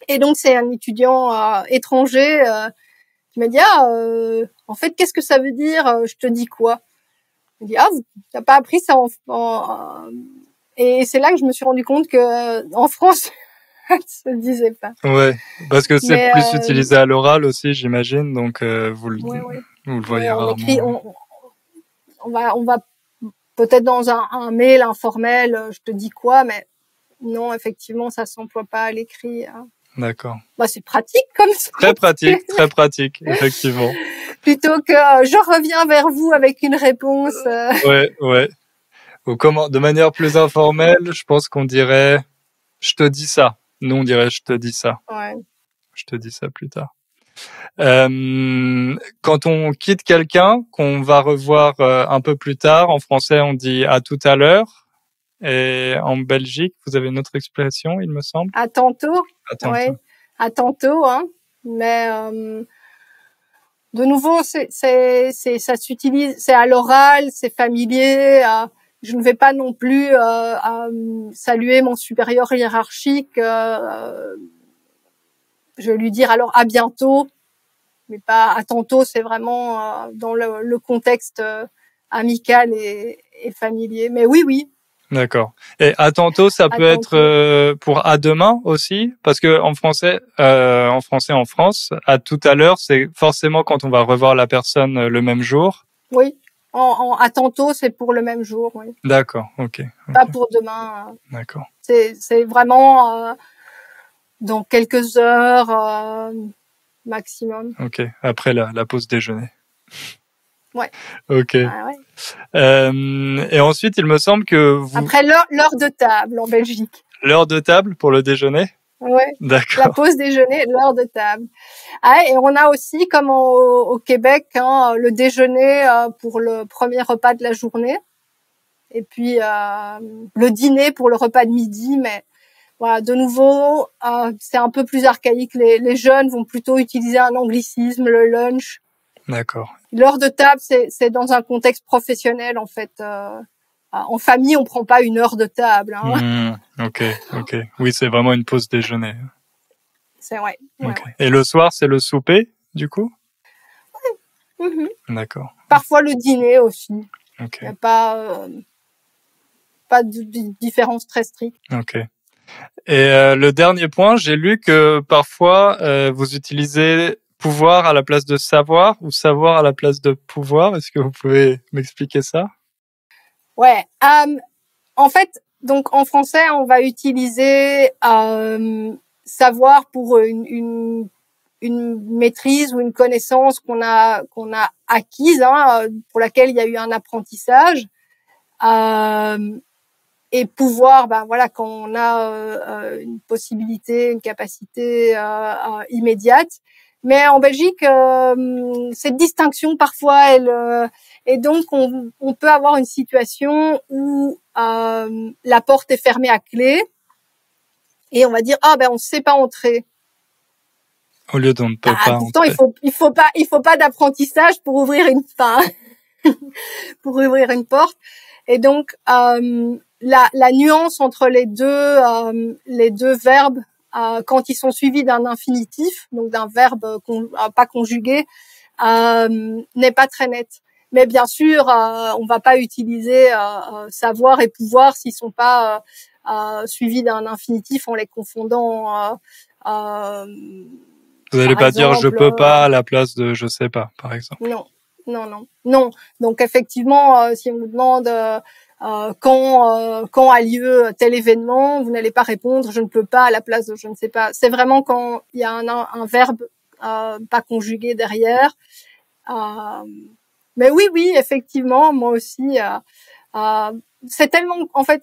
Et donc c'est un étudiant étranger qui m'a dit en fait qu'est-ce que ça veut dire je te dis quoi? Il me dit t'as pas appris ça et c'est là que je me suis rendu compte que en France ça ne se disait pas. Ouais, parce que c'est plus utilisé à l'oral aussi, j'imagine, donc vous le voyez rarement. On va peut-être dans un mail informel, je te dis quoi, mais non, effectivement, ça s'emploie pas à l'écrit. D'accord. C'est pratique comme ça. Très pratique, effectivement. Plutôt que je reviens vers vous avec une réponse. Ouais. Ou de manière plus informelle, je pense qu'on dirait je te dis ça. Nous, on dirait je te dis ça. Ouais. Je te dis ça plus tard. Quand on quitte quelqu'un, qu'on va revoir un peu plus tard, en français, on dit à tout à l'heure. Et en Belgique, vous avez une autre expression, il me semble. À tantôt. À tantôt. Ouais. À tantôt, hein. Mais de nouveau, ça s'utilise, c'est à l'oral, c'est familier. Je ne vais pas non plus saluer mon supérieur hiérarchique. Je vais lui dire alors à bientôt, mais pas à tantôt. C'est vraiment dans le contexte amical et familier. Mais oui. D'accord. Et à tantôt, ça peut être pour à demain aussi, parce que en français, en France, à tout à l'heure, c'est forcément quand on va revoir la personne le même jour. Oui. À tantôt, c'est pour le même jour, oui. D'accord, ok. Pas pour demain. D'accord. C'est vraiment dans quelques heures maximum. Ok, après la pause déjeuner. Ouais. Ok. Ouais. Et ensuite, il me semble que vous... Après l'heure de table en Belgique. L'heure de table pour le déjeuner? Ouais. D'accord. La pause déjeuner, l'heure de table. Et on a aussi, comme au Québec, le déjeuner pour le premier repas de la journée. Et puis le dîner pour le repas de midi. Mais voilà, de nouveau, c'est un peu plus archaïque. Les jeunes vont plutôt utiliser un anglicisme, le lunch. D'accord. L'heure de table, c'est dans un contexte professionnel, en fait. En famille, on prend pas une heure de table. Hein. Ok. Oui, c'est vraiment une pause déjeuner. C'est ouais. Okay. Et le soir, c'est le souper, du coup? Ouais. D'accord. Parfois le dîner aussi. Ok. Il n'y a pas de différence très stricte. Ok. Et le dernier point, j'ai lu que parfois vous utilisez pouvoir à la place de savoir ou savoir à la place de pouvoir. Est-ce que vous pouvez m'expliquer ça? Ouais. En fait, donc en français, on va utiliser savoir pour une maîtrise ou une connaissance qu'on a acquise, pour laquelle il y a eu un apprentissage. Et pouvoir, voilà, quand on a une possibilité, une capacité immédiate. Mais en Belgique, cette distinction parfois, et donc on peut avoir une situation où la porte est fermée à clé et on va dire on ne sait pas entrer. Au lieu d'on ne peut pas pourtant, entrer. il faut pas d'apprentissage pour ouvrir une porte. Et donc la nuance entre les deux verbes quand ils sont suivis d'un infinitif, donc d'un verbe pas conjugué, n'est pas très nette. Mais bien sûr, on va pas utiliser savoir et pouvoir s'ils sont pas suivis d'un infinitif en les confondant. Vous n'allez pas dire je peux pas à la place de je sais pas, par exemple. Non. Donc effectivement, si on vous demande quand a lieu tel événement, vous n'allez pas répondre je ne peux pas à la place de je ne sais pas. C'est vraiment quand il y a un verbe pas conjugué derrière. Mais oui, effectivement, moi aussi, c'est tellement en fait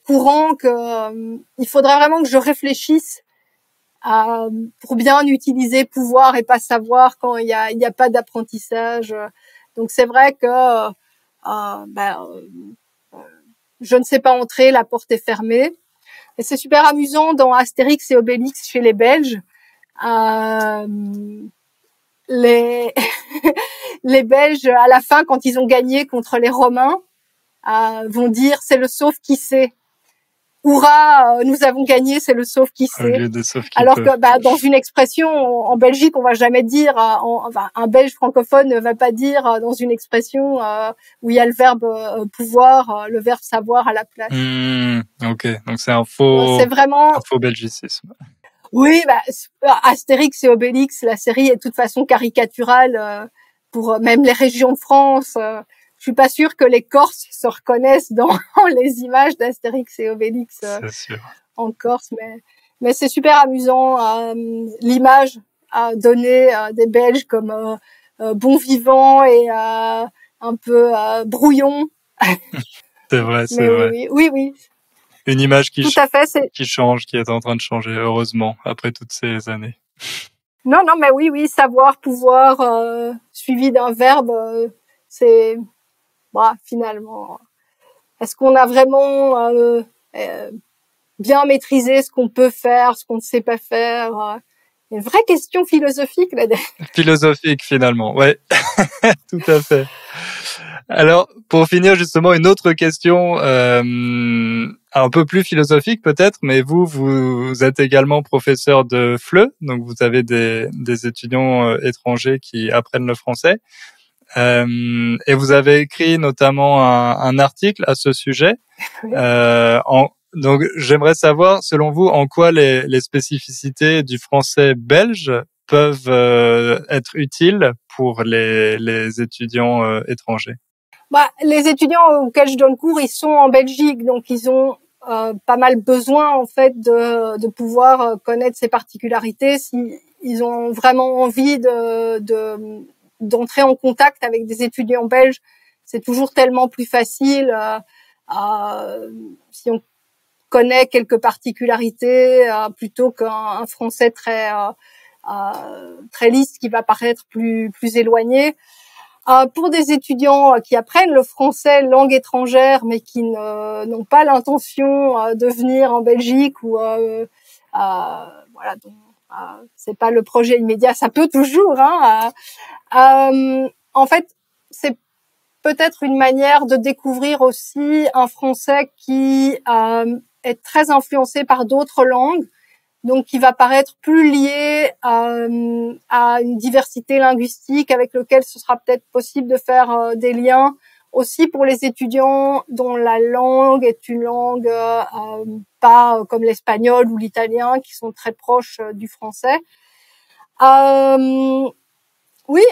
courant que il faudrait vraiment que je réfléchisse pour bien utiliser pouvoir et pas savoir quand il y a pas d'apprentissage. Donc c'est vrai que je ne sais pas entrer, la porte est fermée. Et c'est super amusant dans Astérix et Obélix chez les Belges. Les les Belges à la fin quand ils ont gagné contre les Romains vont dire c'est le sauve qui sait. Hourra, nous avons gagné, c'est le sauve qui sait. Alors que dans une expression en Belgique, on va jamais dire un Belge francophone ne va pas dire dans une expression où il y a le verbe pouvoir, le verbe savoir à la place. OK, donc c'est un faux belgicisme. Oui, Astérix et Obélix, la série est de toute façon caricaturale pour même les régions de France. Je suis pas sûre que les Corses se reconnaissent dans les images d'Astérix et Obélix en Corse, mais c'est super amusant l'image donnée des Belges comme bons vivants et un peu brouillons. C'est vrai, c'est vrai. Oui. Une image qui change, qui est en train de changer, heureusement, après toutes ces années. Non, mais oui, savoir, pouvoir, suivi d'un verbe, c'est finalement, est-ce qu'on a vraiment bien maîtrisé ce qu'on peut faire, ce qu'on ne sait pas faire? Une vraie question philosophique là-dedans. Philosophique finalement, ouais, tout à fait. Alors, pour finir justement, une autre question un peu plus philosophique peut-être, mais vous êtes également professeur de FLE, donc vous avez des étudiants étrangers qui apprennent le français. Et vous avez écrit notamment un article à ce sujet. Oui. Donc, j'aimerais savoir, selon vous, en quoi les spécificités du français belge peuvent être utiles pour les étudiants étrangers. Les étudiants auxquels je donne cours, ils sont en Belgique, donc ils ont pas mal besoin en fait de pouvoir connaître ces particularités si ils ont vraiment envie d'entrer en contact avec des étudiants belges. C'est toujours tellement plus facile si on connaît quelques particularités plutôt qu'un français très lisse qui va paraître plus éloigné. Pour des étudiants qui apprennent le français langue étrangère mais qui n'ont pas l'intention de venir en Belgique ou donc c'est pas le projet immédiat, ça peut toujours en fait c'est peut-être une manière de découvrir aussi un français qui est très influencé par d'autres langues, donc qui va paraître plus lié à une diversité linguistique avec lequel ce sera peut-être possible de faire des liens aussi pour les étudiants dont la langue est une langue pas comme l'espagnol ou l'italien qui sont très proches du français. Oui,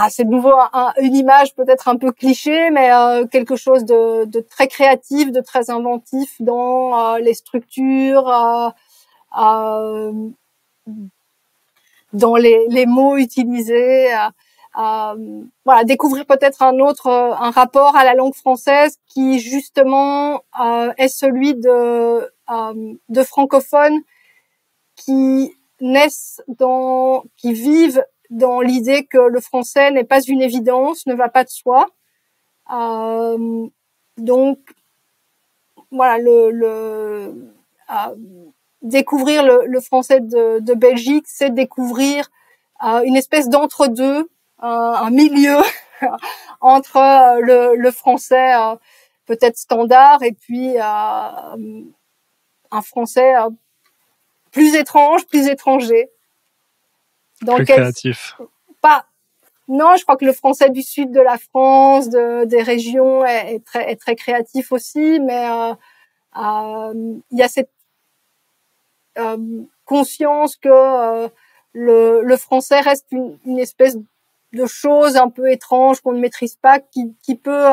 c'est de nouveau une image peut-être un peu cliché, mais quelque chose de très créatif, de très inventif dans les structures, dans les mots utilisés. Découvrir peut-être un rapport à la langue française qui justement est celui de francophones qui vivent dans l'idée que le français n'est pas une évidence, ne va pas de soi. Donc découvrir le français de Belgique, c'est découvrir une espèce d'entre-deux, un milieu entre le français peut-être standard, et puis un français plus étrange, plus étranger. Plus créatif. Non, je crois que le français du sud de la France, des régions, est très créatif aussi, mais il y a cette conscience que le français reste une espèce de chose un peu étrange qu'on ne maîtrise pas, qui peut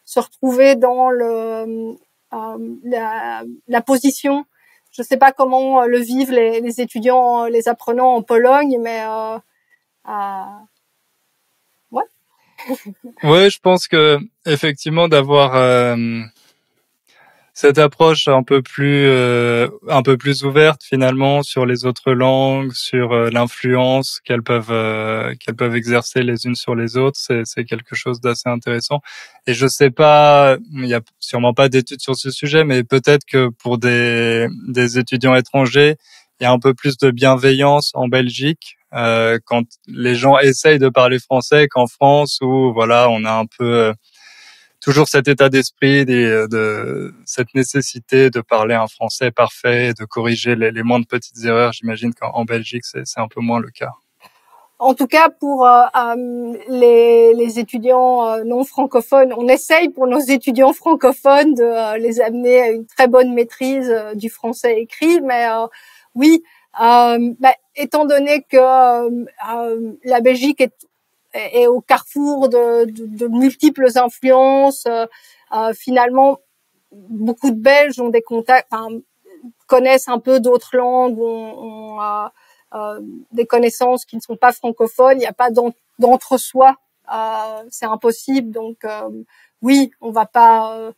se retrouver dans la position. Je sais pas comment le vivent les étudiants, les apprenants en Pologne, mais ouais. Ouais, je pense que effectivement d'avoir cette approche un peu plus ouverte finalement sur les autres langues, sur l'influence qu'elles peuvent exercer les unes sur les autres, c'est quelque chose d'assez intéressant. Et je sais pas, il y a sûrement pas d'études sur ce sujet, mais peut-être que pour des étudiants étrangers, il y a un peu plus de bienveillance en Belgique quand les gens essayent de parler français qu'en France, où voilà, on a un peu toujours cet état d'esprit de cette nécessité de parler un français parfait, de corriger les moindres petites erreurs. J'imagine qu'en Belgique, c'est un peu moins le cas. En tout cas, pour les étudiants non francophones, on essaye pour nos étudiants francophones de les amener à une très bonne maîtrise du français écrit. Mais oui, étant donné que la Belgique est au carrefour de multiples influences, finalement, beaucoup de Belges ont des contacts, connaissent un peu d'autres langues, ont des connaissances qui ne sont pas francophones. Il n'y a pas d'entre-soi, c'est impossible. Donc oui, on va pas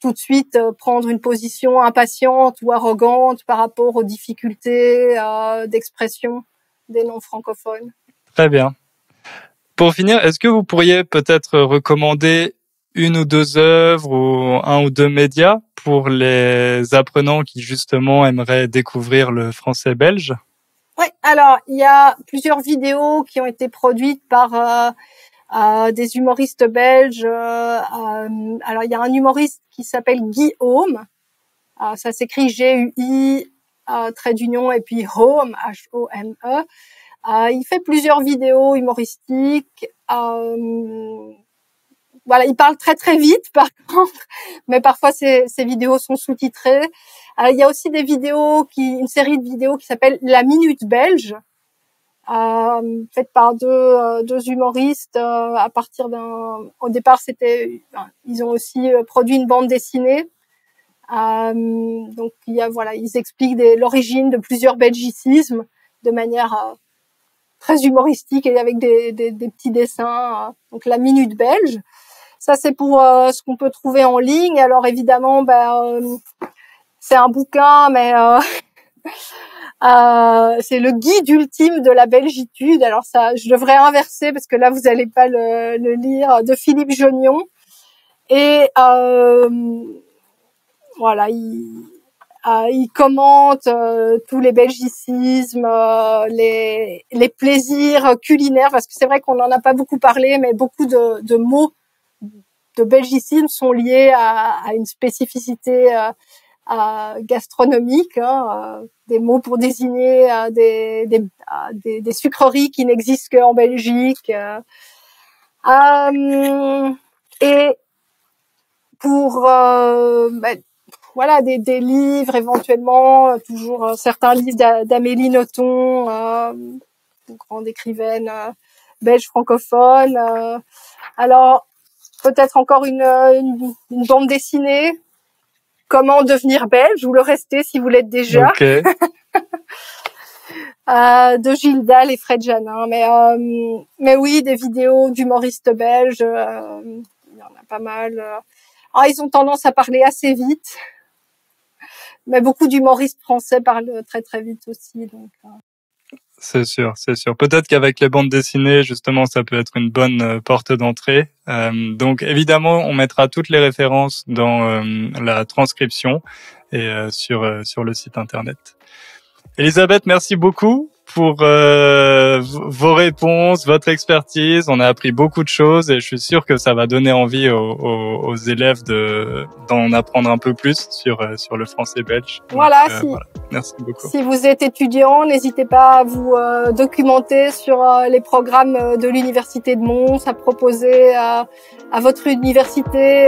tout de suite prendre une position impatiente ou arrogante par rapport aux difficultés d'expression des non-francophones. Très bien. Pour finir, est-ce que vous pourriez peut-être recommander une ou deux œuvres ou un ou deux médias pour les apprenants qui justement aimeraient découvrir le français belge? Oui, alors il y a plusieurs vidéos qui ont été produites par des humoristes belges. Alors il y a un humoriste qui s'appelle Guillaume. Ça s'écrit G-U-I trait d'union et puis Home, H-O-M-E. Il fait plusieurs vidéos humoristiques. Voilà, il parle très très vite par contre, mais parfois ces vidéos sont sous-titrées. Il y a aussi une série de vidéos qui s'appelle La Minute Belge, faite par deux humoristes à partir au départ ils ont aussi produit une bande dessinée. Donc ils expliquent l'origine de plusieurs belgicismes de manière très humoristique et avec des petits dessins. Donc La Minute Belge. Ça, c'est pour ce qu'on peut trouver en ligne. Alors évidemment, c'est un bouquin, mais c'est le guide ultime de la belgitude. Alors ça, je devrais inverser parce que là, vous n'allez pas le lire, de Philippe Jonion. Et voilà, il commente tous les belgicismes, les plaisirs culinaires, parce que c'est vrai qu'on n'en a pas beaucoup parlé, mais beaucoup de mots de belgicisme sont liés à une spécificité gastronomique, des mots pour désigner des sucreries qui n'existent qu'en Belgique. Et pour voilà des livres éventuellement, toujours certains livres d'Amélie Nothomb, une grande écrivaine belge francophone. Alors peut-être encore une bande dessinée, Comment devenir belge ou le rester si vous l'êtes déjà. Okay. De Gilles Dalle et Fred Janin. Mais oui, des vidéos d'humoristes belges, il y en a pas mal. Ils ont tendance à parler assez vite, mais beaucoup d'humoristes français parlent très très vite aussi. Donc, C'est sûr, c'est sûr. Peut-être qu'avec les bandes dessinées, justement, ça peut être une bonne porte d'entrée. Donc, évidemment, on mettra toutes les références dans la transcription et sur le site internet. Elisabeth, merci beaucoup pour vos réponses, votre expertise. On a appris beaucoup de choses et je suis sûr que ça va donner envie aux élèves d'en apprendre un peu plus sur le français belge. Voilà, Donc, voilà. Merci beaucoup. Si vous êtes étudiant, n'hésitez pas à vous documenter sur les programmes de l'Université de Mons, à proposer à votre université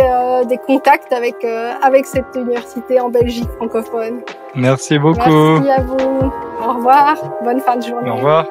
des contacts avec cette université en Belgique francophone. Merci beaucoup. Merci à vous. Au revoir. Bonne fin de journée. Au revoir.